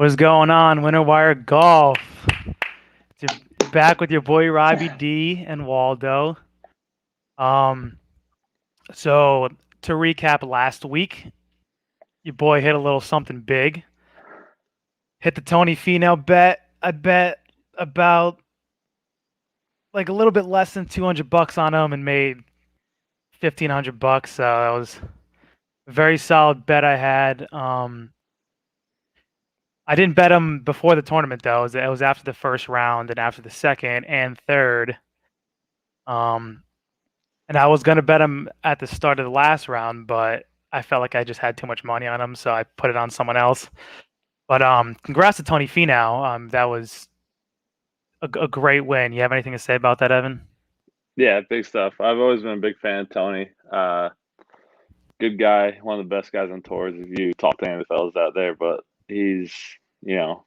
What's going on, Winter Wire Golf? Back with your boy Robby D and Waldo. Um, so to recap last week, your boy hit a little something big. Hit the Tony Finau bet. I bet about like a little bit less than $200 on him and made $1,500. So that was a very solid bet I had. I didn't bet him before the tournament though. It was after the first round and after the second and third. Um, and I was gonna bet him at the start of the last round, but I felt like I just had too much money on him, so I put it on someone else. But congrats to Tony Finau. That was a great win. You have anything to say about that, Evan? Yeah, big stuff. I've always been a big fan of Tony. Good guy, one of the best guys on tours. If you talk to any of the fellas out there, but you know,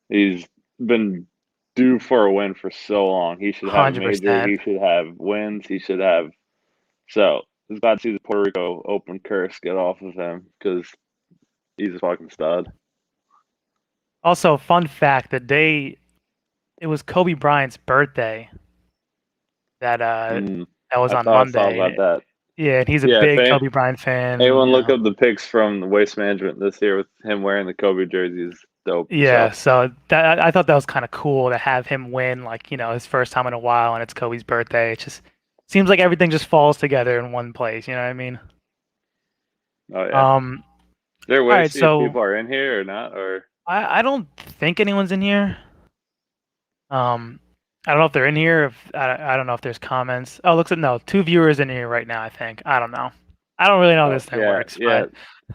he's been due for a win for so long. He should have a major. 100%. He should have wins. He should have. So it's glad to see the Puerto Rico Open curse get off of him because he's a fucking stud. Also, fun fact: the day it was Kobe Bryant's birthday. That was I on thought I saw about Monday. that. Yeah, and he's a Yeah, big Kobe Bryant fan. anyone look up the pics from the Waste Management this year with him wearing the Kobe jerseys. Dope. Yeah, so that I thought that was kind of cool to have him win, like, his first time in a while, and it's Kobe's birthday. It just seems like everything just falls together in one place. You know what I mean? Oh yeah. Is there a All way to right, see if so people are in here or not? Or I don't think anyone's in here. Um, I don't know if they're in here. If I don't know if there's comments. Oh, looks like no, two viewers in here right now. I think. I don't know. I don't really know how this thing works, yeah.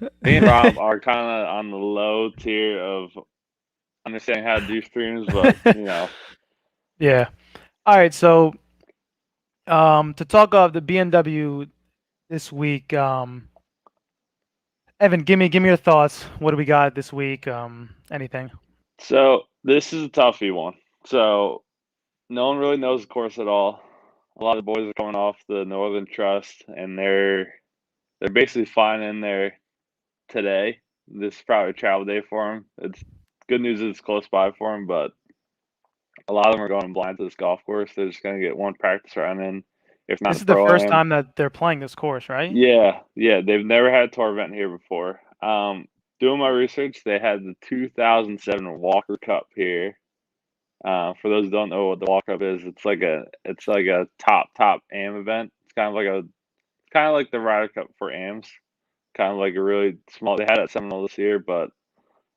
but Me and Rob are kind of on the low tier of understanding how to do streams, but yeah. All right, so to talk of the BMW this week, Evan, give me your thoughts. What do we got this week? Anything? So this is a toughie one. So no one really knows the course at all. A lot of the boys are coming off the Northern Trust, and they're basically flying in there today. This is probably a travel day for them. It's good news is it's close by for them, but a lot of them are going blind to this golf course. They're just going to get one practice round in, if not This a is the first pro-am. time that they're playing this course, right? Yeah. They've never had a tour event here before. Doing my research, they had the 2007 Walker Cup here. For those who don't know what the Walker Cup is, it's like a top AM event. It's kind of like the Ryder Cup for AMs. Kind of like a really small. They had it at Seminole this year, but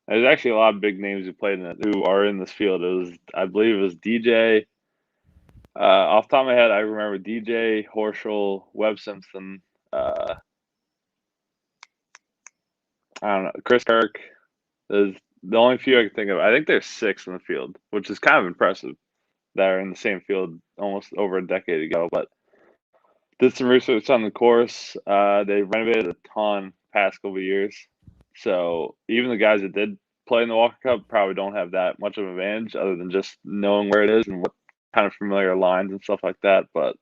there's actually a lot of big names who played in it who are in this field. I believe it was DJ. Off the top of my head, I remember DJ, Horschel, Webb Simpson. I don't know, Chris Kirk. There's the only few I can think of. I think there's 6 in the field, which is kind of impressive that are in the same field almost over a decade ago. But did some research on the course. They renovated a ton past couple of years. So even the guys that did play in the Walker Cup probably don't have that much of an advantage other than just knowing where it is and what kind of familiar lines and stuff like that. But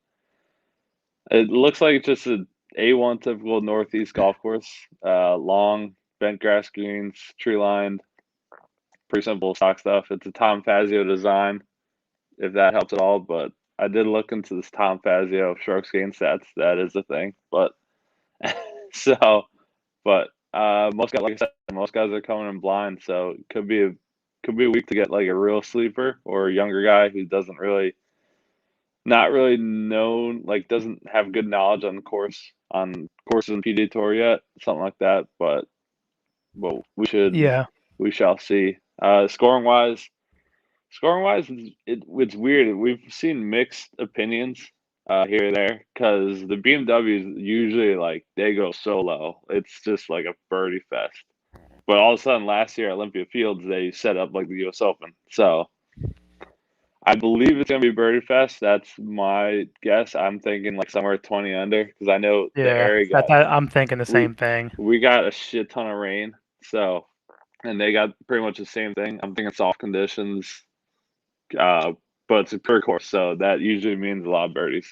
it looks like it's just a A1 typical Northeast golf course. Long bent grass greens, tree lined, pretty simple stock stuff. It's a Tom Fazio design, if that helps at all. But I did look into this Tom Fazio strokes gain stats. That is a thing. But so, but most guys, like I said, most guys are coming in blind, so it could be a week to get like a real sleeper or a younger guy who doesn't really not really known, like doesn't have good knowledge on the course on courses in PGA Tour yet, something like that. But well, Yeah. we shall see. Scoring wise, it's weird. We've seen mixed opinions here and there because the BMWs usually like they go so low. It's just like a birdie fest. But all of a sudden, last year at Olympia Fields, they set up like the U.S. Open. So I believe it's gonna be birdie fest. That's my guess. I'm thinking like somewhere 20 under because I know the Yeah. area got I'm thinking the we same thing. we got a shit ton of rain. So and they got pretty much the same thing. I'm thinking soft conditions, uh, but it's a per course, so that usually means a lot of birdies.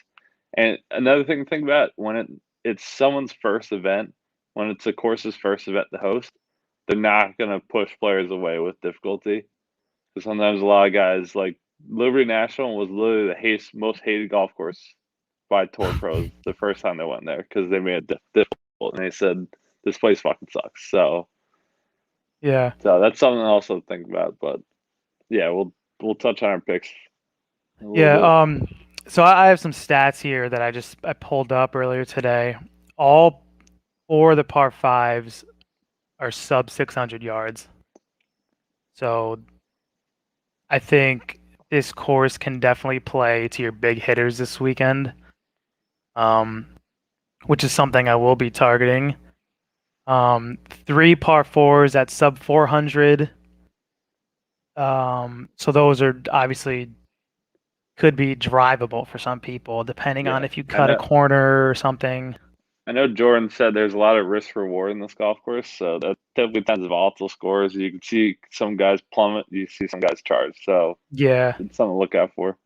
And another thing to think about when it's someone's first event, when it's a course's first event to host, they're not gonna push players away with difficulty. Because sometimes a lot of guys like Liberty National was literally the most hated golf course by tour pros the first time they went there because they made it difficult and they said this place fucking sucks. So Yeah. that's something else to think about. But yeah, we'll touch on our picks in a little bit. Yeah. So I have some stats here that I pulled up earlier today. All four of the par fives are sub 600 yards. So I think this course can definitely play to your big hitters this weekend, which is something I will be targeting. 3 par fours at sub 400. So those are obviously could be drivable for some people, depending on Yeah, if you cut a corner or something. I know Jordan said there's a lot of risk reward in this golf course, so that typically tends to volatile scores. You can see some guys plummet, you see some guys charge. So Yeah. it's something to look out for.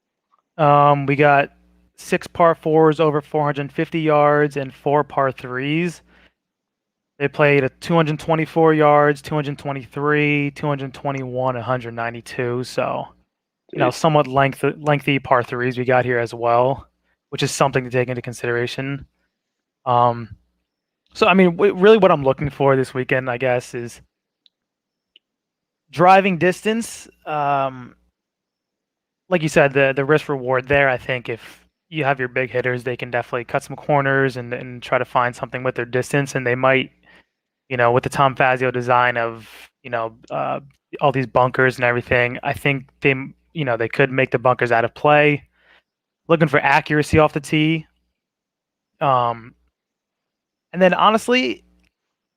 We got 6 par fours over 450 yards and 4 par threes. They played at 224 yards, 223, 221, 192. So, somewhat lengthy par threes we got here as well, which is something to take into consideration. So I mean, really, what I'm looking for this weekend, I guess, is driving distance. Like you said, the risk reward there. I think if you have your big hitters, they can definitely cut some corners and try to find something with their distance, and they might, with the Tom Fazio design of all these bunkers and everything. I think they could make the bunkers out of play. Looking for accuracy off the tee. And then honestly,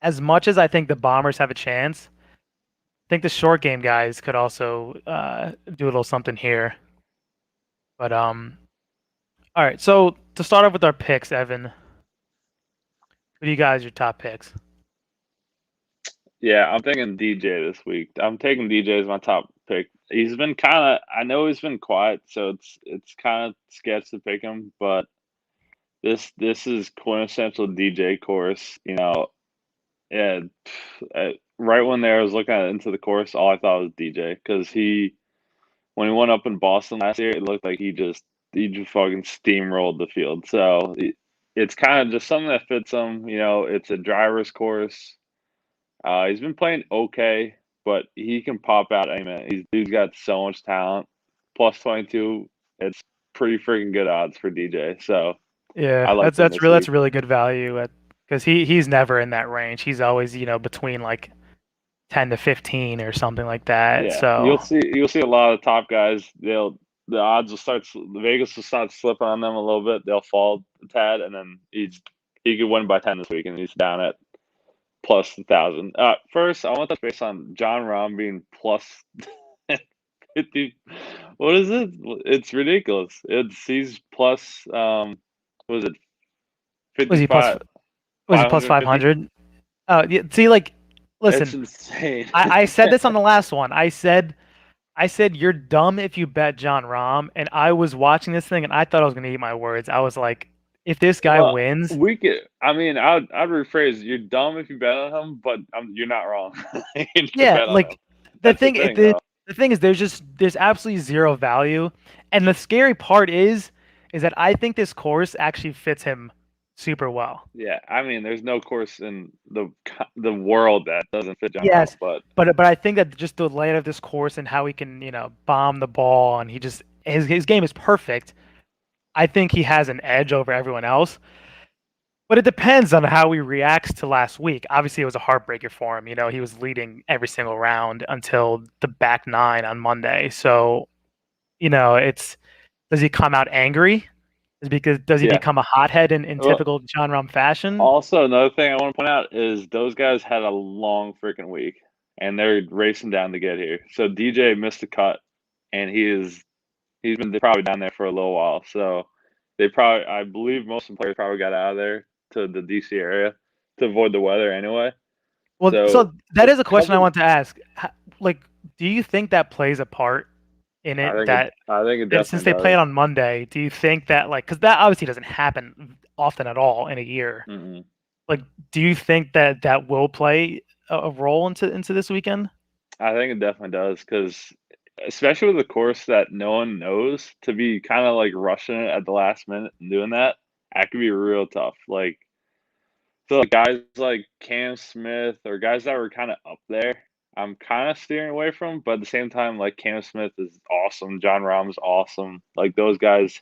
as much as I think the Bombers have a chance, I think the short game guys could also do a little something here. But all right. So to start off with our picks, Evan, who do you guys your top picks? Yeah, I'm thinking DJ this week. I'm taking DJ as my top pick. He's been I know he's been quiet, so it's kind of sketchy to pick him, but this is quintessential DJ course. Yeah, right when I was looking into the course, all I thought was DJ because when he went up in Boston last year, it looked like he just fucking steamrolled the field. So it's kind of just something that fits him. It's a driver's course. He's been playing okay, but he can pop out any minute. He's got so much talent. Plus 22, it's pretty freaking good odds for DJ. So I Yeah, like him this that's week. really good value because he's never in that range. He's always between like 10 to 15 or something like that. Yeah, So you'll see a lot of top guys. The odds will the Vegas will start slipping on them a little bit. They'll fall a tad, and then he could win by 10 this week, and he's down at plus 1,000. First, I want to touch base on John Rahm being plus 50. What is it? It's ridiculous. He's plus what was it? was he plus 55. was he plus 500? Oh, yeah, see, like, It's listen, insane. I said this on the last one. I said you're dumb if you bet John Rahm, and I was watching this thing and I thought I was gonna eat my words. I was like, if this guy wins, we could. I mean, I'd rephrase. You're dumb if you bet on him, but you're not wrong. yeah, like the thing, the thing is, there's absolutely zero value, and the scary part is that I think this course actually fits him super well. Yeah, I mean, there's no course in the world that doesn't fit John Yes, Rahm, but I think that just the layout of this course and how he can bomb the ball, and his game is perfect. I think he has an edge over everyone else. But it depends on how he reacts to last week. Obviously, it was a heartbreaker for him. He was leading every single round until the back nine on Monday. So, it's does he come out angry? Does he become a hothead in typical John Rahm fashion? Also, another thing I want to point out is those guys had a long freaking week, and they're racing down to get here. So DJ missed the cut, and he's been probably down there for a little while. So I believe most of the players probably got out of there to the DC area to avoid the weather anyway. Well, so that is a question I want to ask. Like, do you think that plays a part in it? I think it definitely since they played on Monday, do you think that because that obviously doesn't happen often at all in a year? Mm-hmm. Like, do you think that will play a role into this weekend? I think it definitely does because, especially with a course that no one knows, to be kind of like rushing it at the last minute and doing that, that could be real tough. Like, so like guys like Cam Smith or guys that were kind of up there, I'm kind of steering away from. But at the same time, like Cam Smith is awesome, John Rahm's awesome. Like those guys,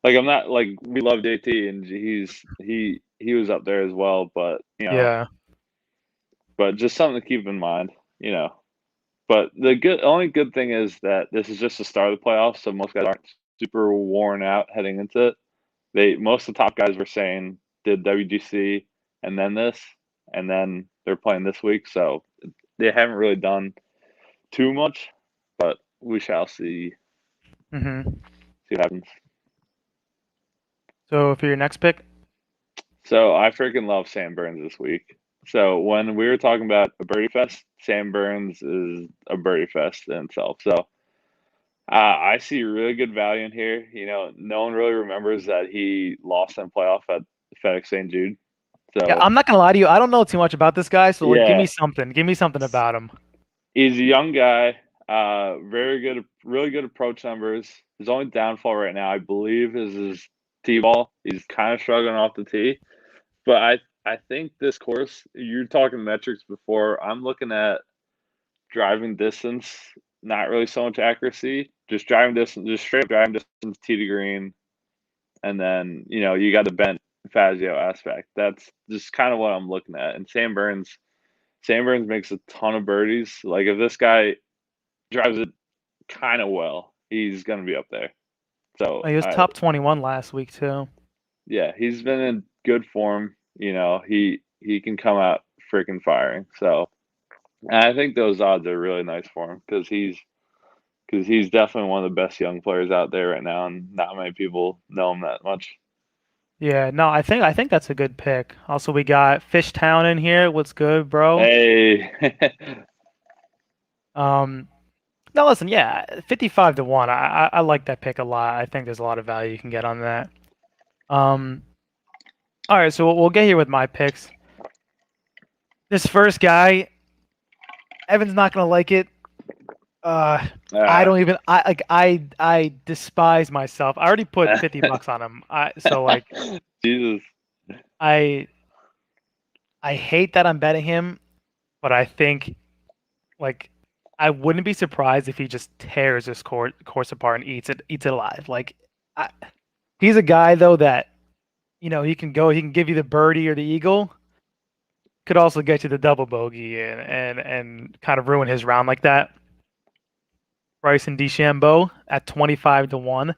like I'm not like we love JT and he was up there as well. But Yeah. but just something to keep in mind. But the only good thing is that this is just the start of the playoffs, so most guys aren't super worn out heading into it. Most of the top guys were saying did WGC and then this, and then they're playing this week, so they haven't really done too much, but we shall see Mm-hmm. see what happens. So for your next pick, So I freaking love Sam Burns this week. So when we were talking about a birdie fest, Sam Burns is a birdie fest in itself. So I see really good value in here. No one really remembers that he lost in playoff at FedEx St. Jude. yeah, So I'm not gonna lie to you. I don't know too much about this guy, so like, give me yeah, something. Give me something about him. he's a young guy. Very good, really good approach numbers. His only downfall right now, I believe, is his tee ball. He's kind of struggling off the tee. But I think this course, you're talking metrics before. I'm looking at driving distance, not really so much accuracy, just driving distance, just straight driving distance, tee to green, and then you got the bent Fazio aspect. That's just kind of what I'm looking at. And Sam Burns makes a ton of birdies. Like if this guy drives it kind of well, he's gonna be up there. So He was top 21 last week too. yeah, he's been in good form. He can come out freaking firing. So and I think those odds are really nice for him because he's definitely one of the best young players out there right now, and not many people know him that much. Yeah, no, I think that's a good pick. Also, we got Fishtown in here. What's good, bro? Hey, Um, no, listen, yeah, 55 to 1. I like that pick a lot. I think there's a lot of value you can get on that. Um, all right, so we'll get here with my picks. This first guy, Evan's not gonna like it. I don't even I despise myself. I already put 50 bucks on him. So like Jesus, I I hate that I'm betting him, but I think like I wouldn't be surprised if he just tears this course apart and eats it alive. Like I, he's a guy though that he can give you the birdie or the eagle, could also get you the double bogey and kind of ruin his round like that. Bryson De Chambeau at 25 to 1.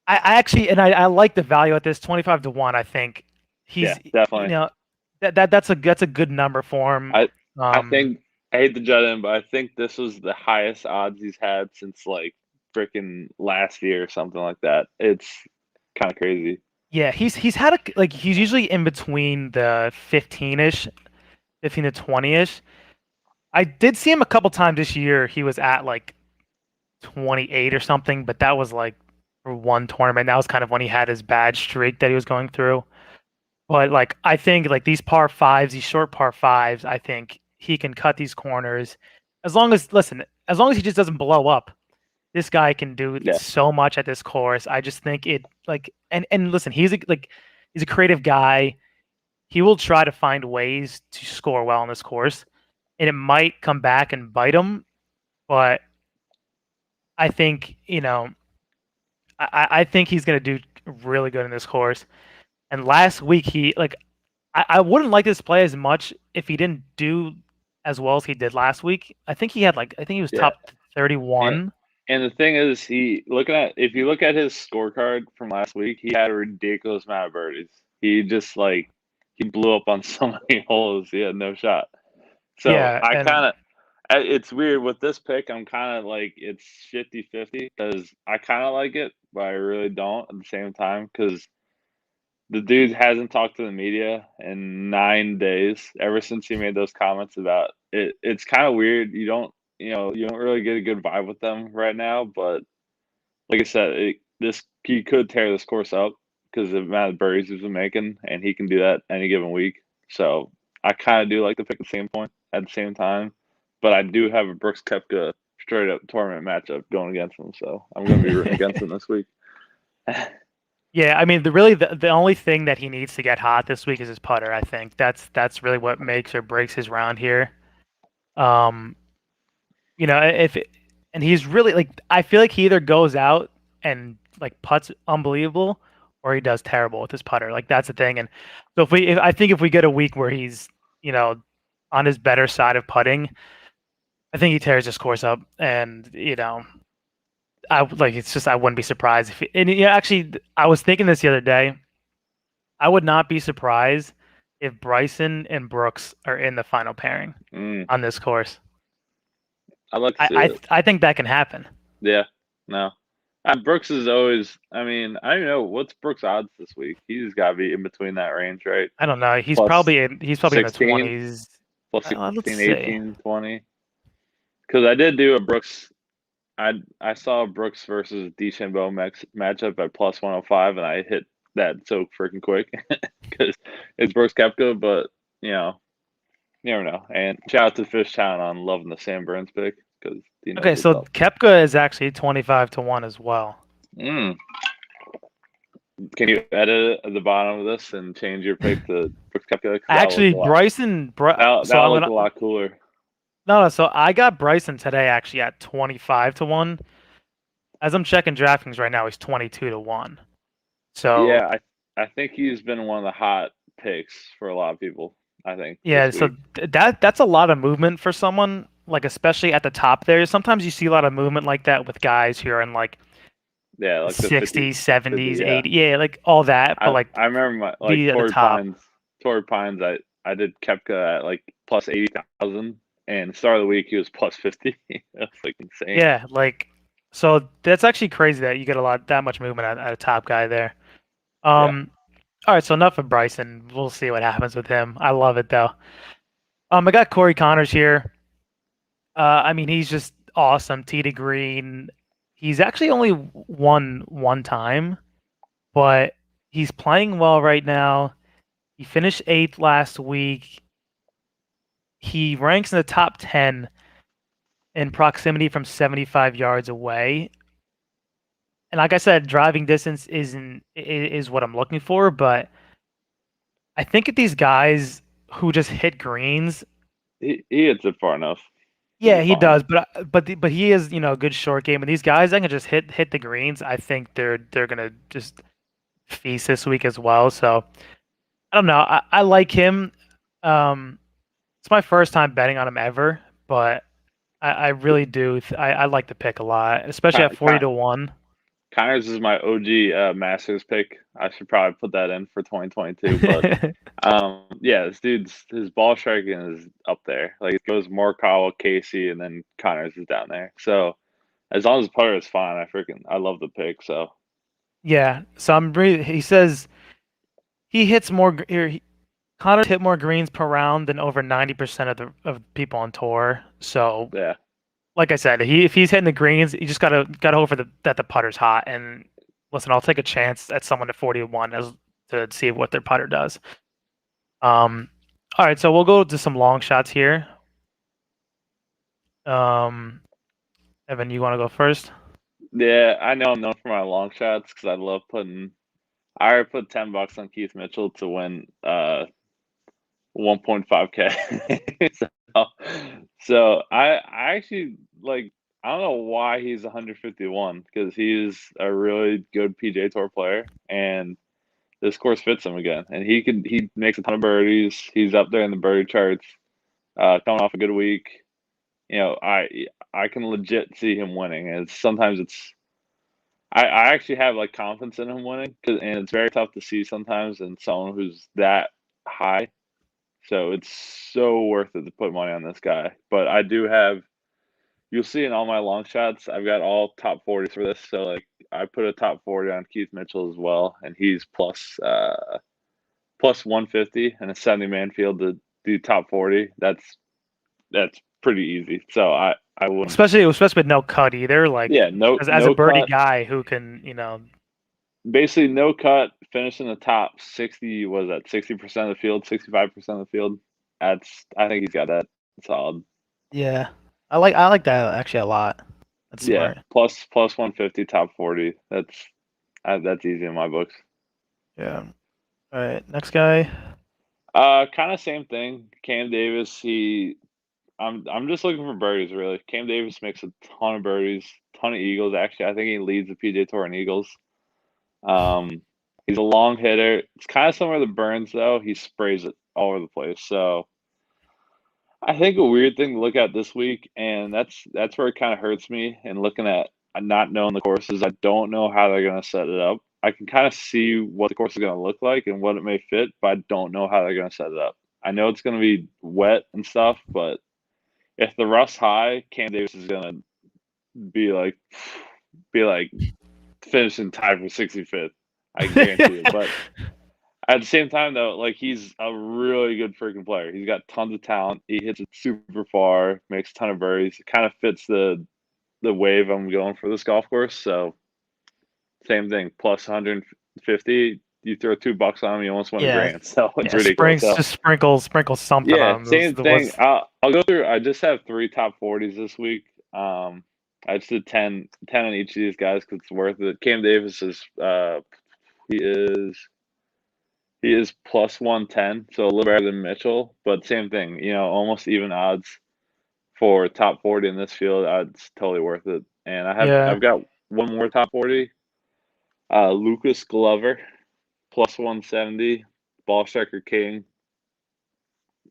I actually I like the value at this 25 to 1. I think yeah, he's definitely. that's a good number for him. I think I hate to judge him, but I think this was the highest odds he's had since like freaking last year or something like that. It's kind of crazy. Yeah, he's had he's usually in between the 15-ish, 15 to 20-ish. I did see him a couple times this year. He was at like 28 or something, but that was like for one tournament. That was kind of when he had his bad streak that he was going through. But like I think like these par fives, these short par fives, I think he can cut these corners. As long as he just doesn't blow up. This guy can do Yeah, so much at this course. I just think it like and listen, he's a creative guy. He will try to find ways to score well on this course. And it might come back and bite him, but I think, I think he's gonna do really good in this course. And last week he like I wouldn't like this play as much if he didn't do as well as he did last week. I think he was yeah. top And 31. and the thing is, if you look at his scorecard from last week, he had a ridiculous amount of birdies. He just he blew up on so many holes. He had no shot. So Yeah, I and kind of it's weird with this pick. I'm kind of like it's 50-50 because I kind of like it, but I really don't at the same time because the dude hasn't talked to the media in 9 days ever since he made those comments about it. It's kind of weird. You don't really get a good vibe with them right now. But like I said, he could tear this course up because of the amount of birdies he's been making, and he can do that any given week. So I kind of do like to pick the same point at the same time, but I do have a Brooks Koepka straight up tournament matchup going against him, so I'm going to be rooting against him this week. Yeah, I mean, the only thing that he needs to get hot this week is his putter. I think that's really what makes or breaks his round here. Um, and he's really like, I feel like he either goes out and like putts unbelievable, or he does terrible with his putter. Like that's the thing. And so I think if we get a week where he's you know on his better side of putting, I think he tears his course up, and it's just I wouldn't be surprised if. And actually, I was thinking this the other day. I would not be surprised if Bryson and Brooks are in the final pairing on this course. I'd like to see it. I think that can happen. Yeah, no. Brooks is always. I mean, I don't know what's Brooks' odds this week. He's got to be in between that range, right? I don't know. He's Plus probably in the 16? 20s. Plus Let's 16, see. 18, 20. Because I did do a Brooks. I saw a Brooks versus De Chambeau matchup at plus 105, and I hit that so freaking quick because it's Brooks Koepka, but you never know. And shout out to Fish Town on loving the Sam Burns pick because Okay, so Koepka is actually 25-1 as well. Can you edit at the bottom of this and change your pick to Brooks Koepka? Actually, Bryson. That looked a lot cooler. No, so I got Bryson today actually at 25-1. As I'm checking DraftKings right now, he's 22-1. So yeah, I think he's been one of the hot picks for a lot of people. I think. Yeah, so that's a lot of movement for someone, like especially at the top there. Sometimes you see a lot of movement like that with guys who are in like like 60s, 70s, 80s, yeah, like all that. But I remember Tory Pines. I did Koepka at like plus 80,000, and start of the week he was plus 50. That's like insane. Yeah, like so that's actually crazy that you get that much movement at a top guy there. All right, so enough of Bryson. We'll see what happens with him. I love it though. I got Cory Connors here. I mean, he's just awesome. Tee to green. He's actually only won one time, but he's playing well right now. He finished 8th last week. He ranks in the top 10 in proximity from 75 yards away. And like I said, driving distance is what I'm looking for, but I think if these guys who just hit greens, he hits it far enough. Yeah, he does, but he is a good short game, and these guys that can just hit the greens, I think they're gonna just feast this week as well. So I don't know. I like him. It's my first time betting on him ever, but I really do. I like the pick a lot, especially at 40-1. Connors is my OG Masters pick. I should probably put that in for 2022. But yeah, his ball striking is up there. Like it goes Morikawa, Casey, and then Connors is down there. So as long as the putter is fine, I love the pick. So yeah, so he says he hits more. Connors hit more greens per round than over 90% of people on tour. So yeah. Like I said, if he's hitting the greens, you just gotta hope that the putter's hot. And listen, I'll take a chance at someone at 40-1 to see what their putter does. All right, so we'll go to some long shots here. Evan, you want to go first? Yeah, I know I'm known for my long shots because I love putting. I already put $10 on Keith Mitchell to win 1.5K. so I actually like. I don't know why he's 151 because he's a really good PGA Tour player, and this course fits him again. And he makes a ton of birdies. He's up there in the birdie charts, coming off a good week. I can legit see him winning. And sometimes I actually have like confidence in him winning, and it's very tough to see sometimes in someone who's that high. So it's so worth it to put money on this guy. But I do have. You'll see in all my long shots, I've got all top 40s for this. So like I put a top 40 on Keith Mitchell as well, and he's plus 150 in a 70-man field to do top 40. That's pretty easy. So I wouldn't, especially with no cut either. Like as a birdie cut guy who can basically no cut, finish in the top 60. Was that 60% of the field, 65% of the field? I think he's got that solid. Yeah. I like that actually a lot. That's Yeah, smart. plus 150, top 40. That's easy in my books. Yeah. All right. Next guy. Kind of same thing. Cam Davis. I'm just looking for birdies really. Cam Davis makes a ton of birdies, ton of eagles. Actually, I think he leads the PJ Tour in eagles. Um, he's a long hitter. It's kind of similar to Burns though. He sprays it all over the place. So I think a weird thing to look at this week, and that's where it kind of hurts me. And looking at not knowing the courses, I don't know how they're going to set it up. I can kind of see what the course is going to look like and what it may fit, but I don't know how they're going to set it up. I know it's going to be wet and stuff, but if the rough's high, Cam Davis is going to be like finishing tied for 65th. I guarantee it. But at the same time, though, like he's a really good freaking player. He's got tons of talent. He hits it super far, makes a ton of birdies. It kind of fits the wave I'm going for this golf course. So same thing, plus 150. You throw $2 on him, you almost win a Yeah. grand. So it's Yeah. ridiculous. So Just sprinkle something yeah, on those. same thing. I'll go through. I just have 3 top 40s this week. I just did 10 on each of these guys because it's worth it. Cam Davis is he is he is plus 110, so a little better than Mitchell, but same thing. Almost even odds for top 40 in this field. It's totally worth it. And Yeah. I've got one more top 40. Lucas Glover plus 170, ball striker king,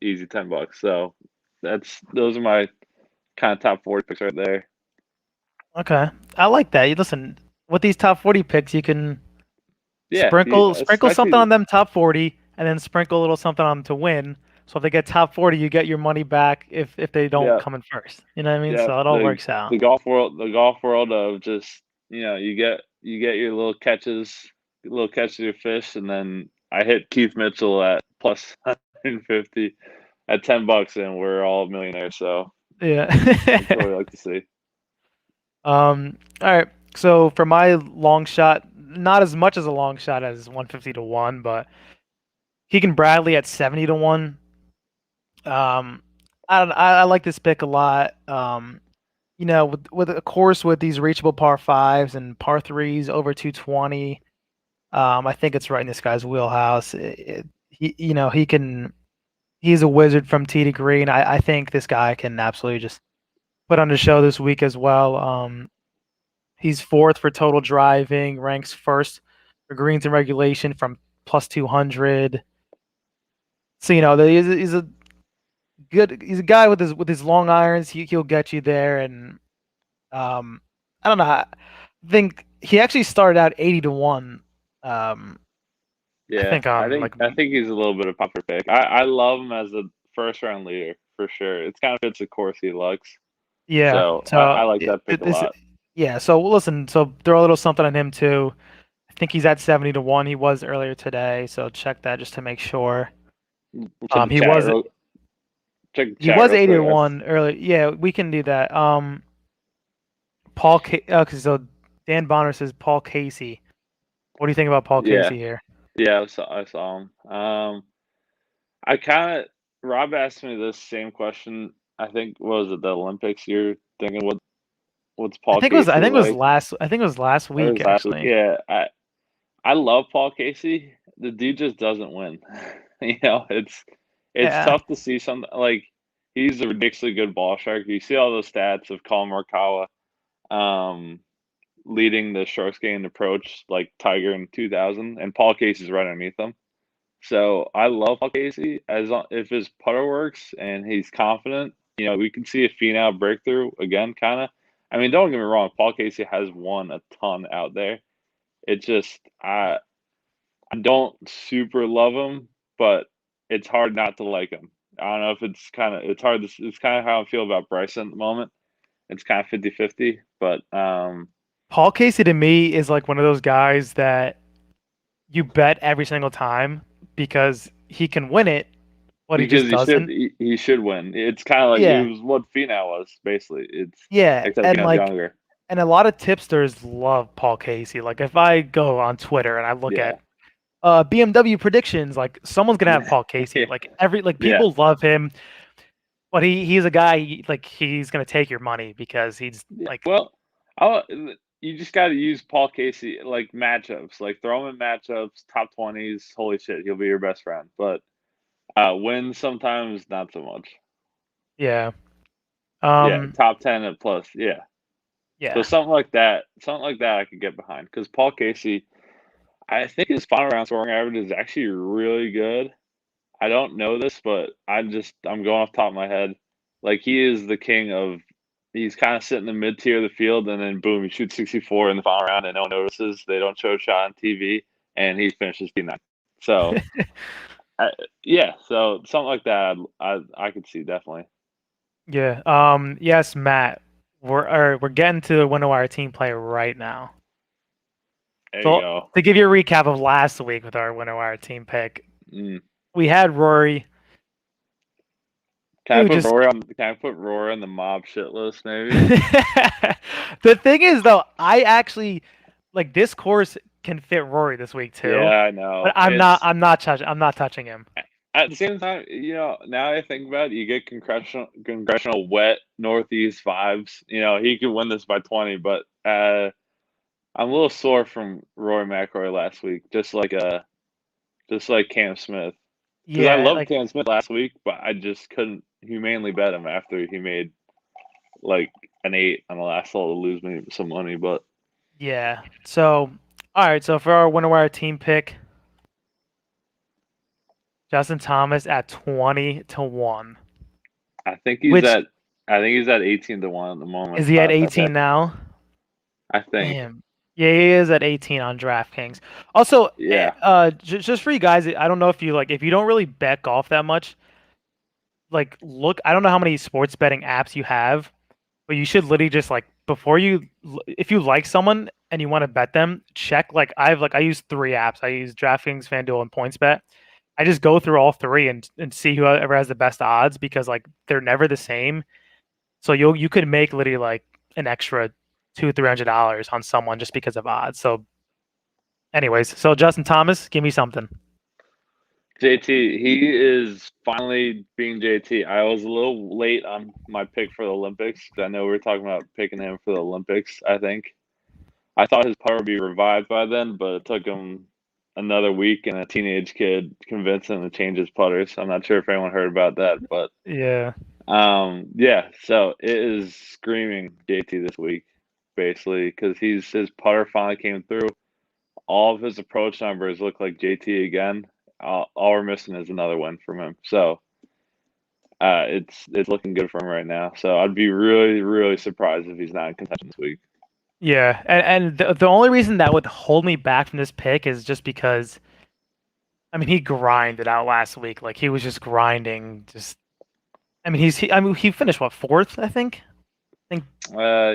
easy $10. So those are my kind of top 40 picks right there. Okay. I like that. You listen, with these top 40 picks, you can Yeah, sprinkle something especially on them top 40 and then sprinkle a little something on them to win. So if they get top 40, you get your money back if they don't yeah, come in first. You know what I mean? yeah. So it all The works out. the golf world of just you get your little catches your fish, and then I hit Keith Mitchell at plus 150 at $10, and we're all millionaires. So Yeah. that's what we like to see. All right. So for my long shot, not as much as a long shot as 150 to 1, but Keegan Bradley at 70 to 1. Um, I like this pick a lot. With a course with these reachable par fives and par threes over 220, I think it's right in this guy's wheelhouse. He can. He's a wizard from tee to green. I think this guy can absolutely just put on the show this week as well. He's fourth for total driving, ranks first for greens and regulation from plus 200. So he's a guy with his long irons. He'll get you there, and I don't know. I think he actually started out 80 to 1. I Yeah, think on like I think he's a little bit of a popper pick. I love him as a first round leader for sure. It's kind of fits the course he likes. yeah. So So I like that pick a this lot. yeah. So listen. So throw a little something on him too. I think he's at 70 to 1. He was earlier today, so check that just to make sure. Check the He chat was real check the he chat was real 80 to quick. 1 earlier. Yeah, we can do that. So Dan Bonner says Paul Casey. What do you think about Paul Yeah, Casey here? yeah, I saw him. I kind of Rob asked me this same question. I think what was it the Olympics? You're thinking what's Paul I Casey think it was like? last Or week was last week? actually. Yeah, I love Paul Casey. The dude just doesn't win. It's Yeah. tough to see something like he's a ridiculously good ball striker. You see all those stats of Colin Morikawa um, leading the short game approach like Tiger in 2000, and Paul Casey's right underneath him. So I love Paul Casey if his putter works and he's confident. We can see a Finau breakthrough again, kind of. I mean, don't get me wrong. Paul Casey has won a ton out there. It's just I don't super love him, but it's hard not to like him. I don't know if it's hard it's kind of how I feel about Bryson at the moment. It's kind of 50-50, but Paul Casey to me is like one of those guys that you bet every single time because he can win it, but he because just doesn't. he should win. It's kind of like it Yeah. was what Finau was basically. It's Yeah. except And Finau's like younger. and a lot of tipsters love Paul Casey. Like if I go on Twitter and I look Yeah, at BMW predictions. Like someone's gonna have Paul Casey. Yeah, Like yeah. people love him, but he's a guy like he's gonna take your money because he's Yeah. like Well, I'll, you just got to use Paul Casey like matchups, like throw him in matchups, top 20s. Holy shit, he'll be your best friend. But wins sometimes not so much. yeah. Yeah, Um top 10 and plus. Yeah. So yeah. something like that, I could get behind because Paul Casey, I think his final round scoring average is actually really good. I don't know this, but I'm going off the top of my head. Like he is the king of. He's kind of sitting in the mid tier of the field, and then boom, he shoots 64 in the final round, and no one notices. They don't show a shot on TV, and he finishes P9. So, I, yeah, so something like that, I could see definitely. Yeah. Yes, Matt. We're getting to the window our team play right now. There you So go. to give you a recap of last week with our window our team pick, Mm. we had Rory. Can We I would put just Rory on? Can I put Rory on the mob shit list? Maybe. the thing is though, I actually like this course can fit Rory this week too, Yeah, I but know. I'm not touching him. At the same time, now I think about it, you get congressional wet northeast vibes. He could win this by 20, but I'm a little sore from Roy McIlroy last week, just like Cam Smith, because I Yeah, loved like Cam Smith last week, but I just couldn't humanely bet him after he made like an 8 on the last hole to lose me some money. But yeah. So all right, so for our winner our team pick, Justin Thomas at 20-1. I think he's Which at I think he's at 18-1 at the moment. is he at Last I 18 checked, now? I think. Damn. Yeah, he is at 18 on DraftKings. Also, Yeah, just for you guys, I don't know if you like if you don't really bet golf that much, like look, I don't know how many sports betting apps you have, but you should literally just like before if you like someone and you want to bet them, check I use 3 apps. I use DraftKings, FanDuel, and PointsBet. I just go through all 3 and see whoever has the best odds because like they're never the same. So you could make literally like an extra $200-300 on someone just because of odds. So, anyways, so Justin Thomas, give me something. JT, he is finally being JT. I was a little late on my pick for the Olympics because I know we were talking about picking him for the Olympics. I think I thought his putter would be revived by then, but it took him another week and a teenage kid convinced him to change his putters. I'm not sure if anyone heard about that, but Yeah, yeah. So it is screaming JT this week, basically, because his putter finally came through. All of his approach numbers look like JT again. All we're missing is another win from him. So it's looking good for him right now. So I'd be really really surprised if he's not in contention this week. yeah, and the only reason that would hold me back from this pick is just because I mean he grinded out last week. Like he was just grinding. Just I mean I mean he finished what 4th I think Yeah,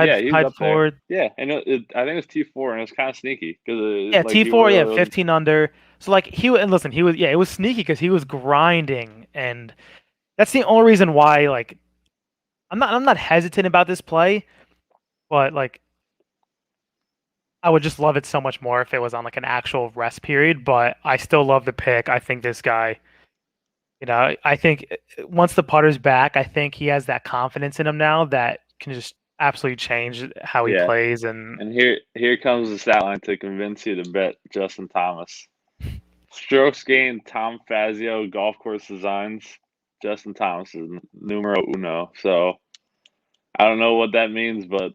yeah, he was tied up there. 4th. Yeah, and I think it was T4, and it was kind of sneaky because Yeah, like he T4, yeah, really was. 15 under. So like and listen, he was yeah, it was sneaky because he was grinding, and that's the only reason why like I'm not hesitant about this play, but like I would just love it so much more if it was on like an actual rest period. But I still love the pick. I think this guy, I think once the putter's back, I think he has that confidence in him now that can just absolutely change how he Yeah, plays. And and here comes the stat line to convince you to bet Justin Thomas. Strokes gained, Tom Fazio, golf course designs. Justin Thomas is numero uno. So I don't know what that means, but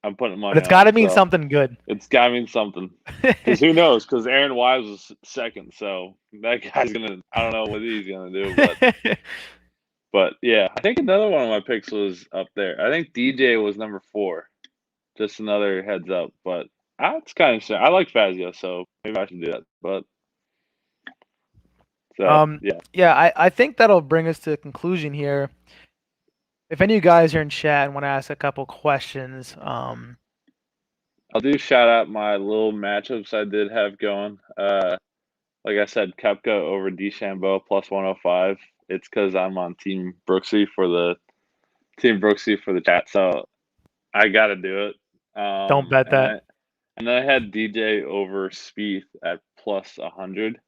I'm putting but money it's got on to him. mean So something good. it's got to mean something. Because who knows? Because Aaron Wise was second, so that guy's gonna. I don't know what he's gonna do, but yeah, I think another one of my picks was up there. I think DJ was number 4. Just another heads up, but it's kind of interesting. I like Fazio, so maybe I should do that. But so um, yeah, yeah, I think that'll bring us to a conclusion here. If any of you guys are in chat and want to ask a couple questions, I'll do shout out my little matchups I did have going. Like I said, Kepka over DeChambeau plus 105. It's because I'm on Team Brooksy for the chat, so I got to do it. don't bet And that. And then I had DJ over Spieth at plus 100.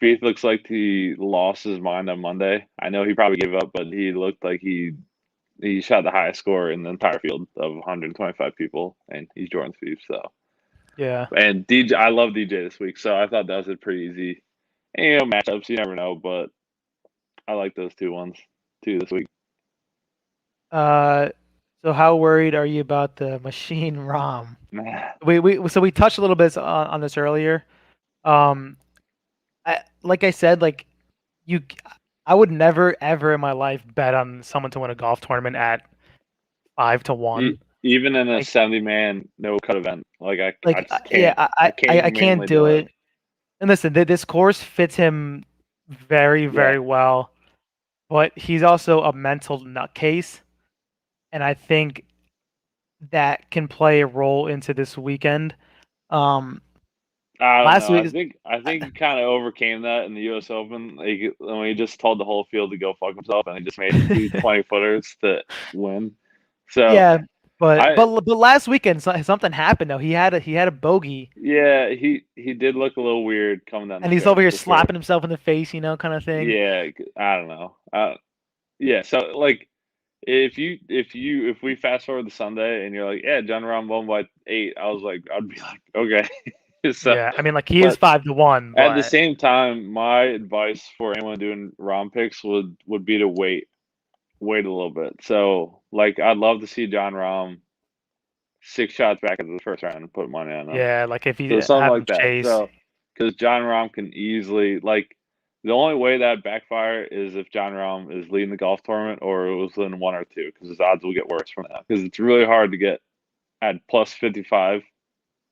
Spieth looks like he lost his mind on Monday. I know he probably gave up, but he looked like he shot the highest score in the entire field of 125 people, and he's Jordan Spieth. So, Yeah. and DJ, I love DJ this week, so I thought that was a pretty easy, matchups. You never know, but I like those two this week. So how worried are you about the machine ROM? Nah. We touched a little bit on this earlier. Um, like I said, like you, I would never ever in my life bet on someone to win a golf tournament at 5-1. Even in a Like 70-man no cut event, I just yeah, can't. I can't I can't humanly do do it. it. And listen, this course fits him very Yeah. very well, but he's also a mental nutcase, and I think that can play a role into this weekend. Um, I don't last know. I week, think I think he kind of overcame that in the U.S. Open. Like when he just told the whole field to go fuck himself, and he just made 2 20-footers to win. So yeah, but I but but last weekend something happened though. He had a bogey, yeah he did look a little weird coming down the and he's over stretch here for sure. slapping himself in the face, kind of thing. Yeah, I don't know. Yeah, so if we fast forward to Sunday and you're like, yeah, John Rahm won by 8, I'd be like, okay. So, Yeah, I mean, like he is but 5-1, at the but same time, my advice for anyone doing Rahm picks would be to wait a little bit. So, I'd love to see John Rahm 6 shots back in the first round and put money on him. yeah, like if So you something have him like that. chase, So, because John Rahm can easily the only way that backfire is if John Rahm is leading the golf tournament or it was in 1 or 2, because his odds will get worse from that. Because it's really hard to get at plus 55.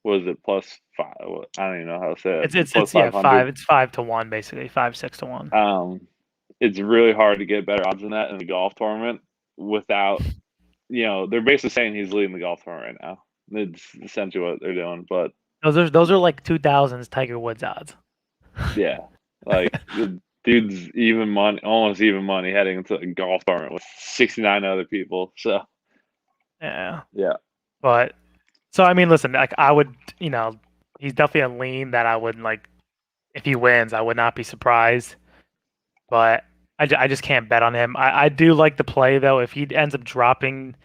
Was it plus 5? I don't even know how to say it. Plus it's yeah 500. it's 5-1 basically 5-6-1. It's really hard to get better odds than that in the golf tournament without, they're basically saying he's leading the golf tournament right now. It's essentially what they're doing. But Those are like 2000s Tiger Woods odds. yeah, the dude's even money, almost even money heading into a golf tournament with 69 other people. So Yeah, yeah, but so I mean, listen, like I would, he's definitely a lean that I would like. If he wins, I would not be surprised. But I just can't bet on him. I do like the play though. If he ends up dropping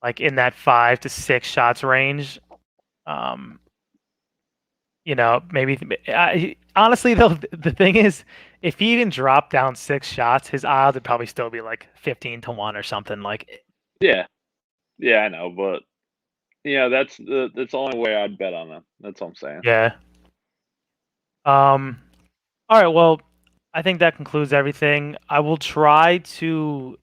like in that 5 to 6 shots range, um, maybe honestly though, the thing is, if he didn't drop down 6 shots, his odds would probably still be like 15-1 or something. Like, yeah, yeah. I know, but that's the only way I'd bet on him. That's what I'm saying. yeah. All right. Well, I think that concludes everything. I will try to.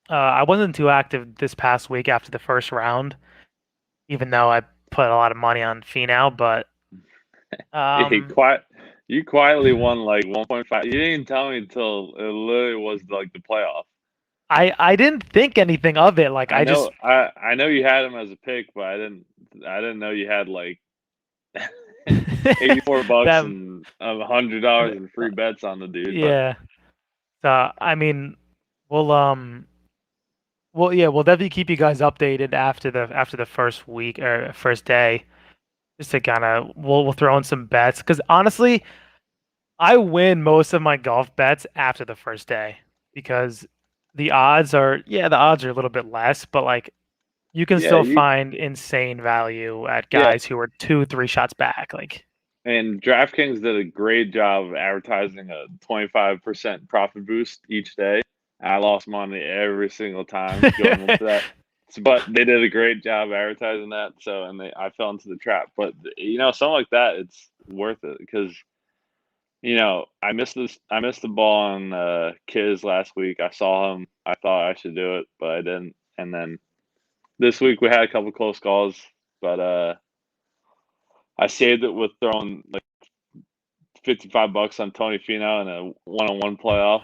I wasn't too active this past week after the first round, even though I put a lot of money on Finau. But Yeah, um, you quietly won 1.5. You didn't even tell me until it literally was the playoff. I didn't think anything of it. Like I I just know I know you had him as a pick, but I didn't know you had $84 that and $100 in free bets on the dude. But yeah. So I mean, we'll yeah, we'll definitely keep you guys updated after the first week or first day, just to kind of we'll throw in some bets because honestly, I win most of my golf bets after the first day because the odds are a little bit less, but like you can yeah, still find insane value at yeah, guys who are 2-3 shots back. Like and DraftKings did a great job of advertising a 25% profit boost each day. I lost money every single time going into that. But they did a great job advertising that. So, and I fell into the trap. But something like that, it's worth it because I missed the ball on Kiz last week. I saw him. I thought I should do it, but I didn't. And then this week we had a couple close calls, but I saved it with throwing $55 on Tony Finau in a one-on-one playoff.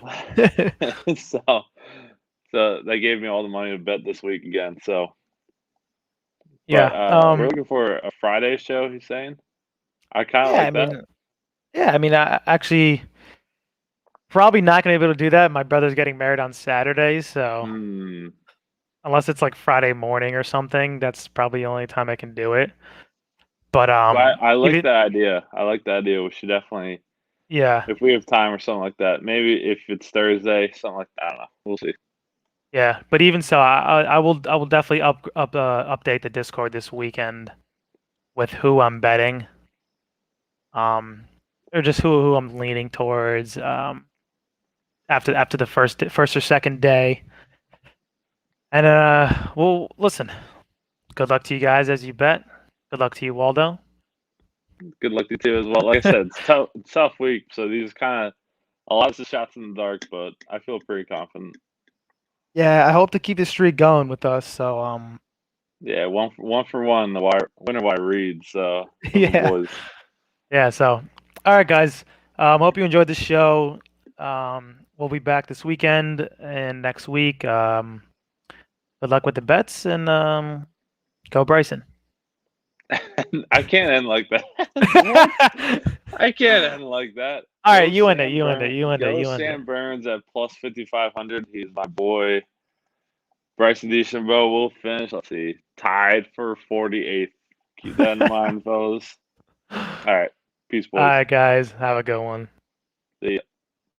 So they gave me all the money to bet this week again. So, but yeah, we're looking for a Friday show. He's saying I kind of yeah. like that. I mean, I actually probably not gonna be able to do that. My brother's getting married on Saturday, so Hmm. unless it's like Friday morning or something, that's probably the only time I can do it. But I like even that idea. I like the idea. We should definitely, yeah, if we have time or something like that. Maybe if it's Thursday, something like that. I don't know. We'll see. yeah. But even so, I will definitely update the Discord this weekend with who I'm betting, um, or just who I'm leaning towards, after the first or second day. And well, listen. Good luck to you guys as you bet. Good luck to you, Waldo. Good luck to you too as well. Like I said, it's tough week. So these kind of a lot of shots in the dark, but I feel pretty confident. Yeah, I hope to keep this streak going with us. So Yeah, one for one. The winner by Reed. So those are the yeah, boys. yeah. So all right, guys. Hope you enjoyed the show. We'll be back this weekend and next week. Good luck with the bets and go Bryson. I can't end like that. What? All I can't end like that. right, you end it. You end it. You end it. Go You end it. Sam Burns at plus 5,500. He's my boy. Bryson De Chambeau will finish. Let's see, tied for 48th. Keep that in mind, fellas. All right, peace, All boys. right, guys. Have a good one. See ya.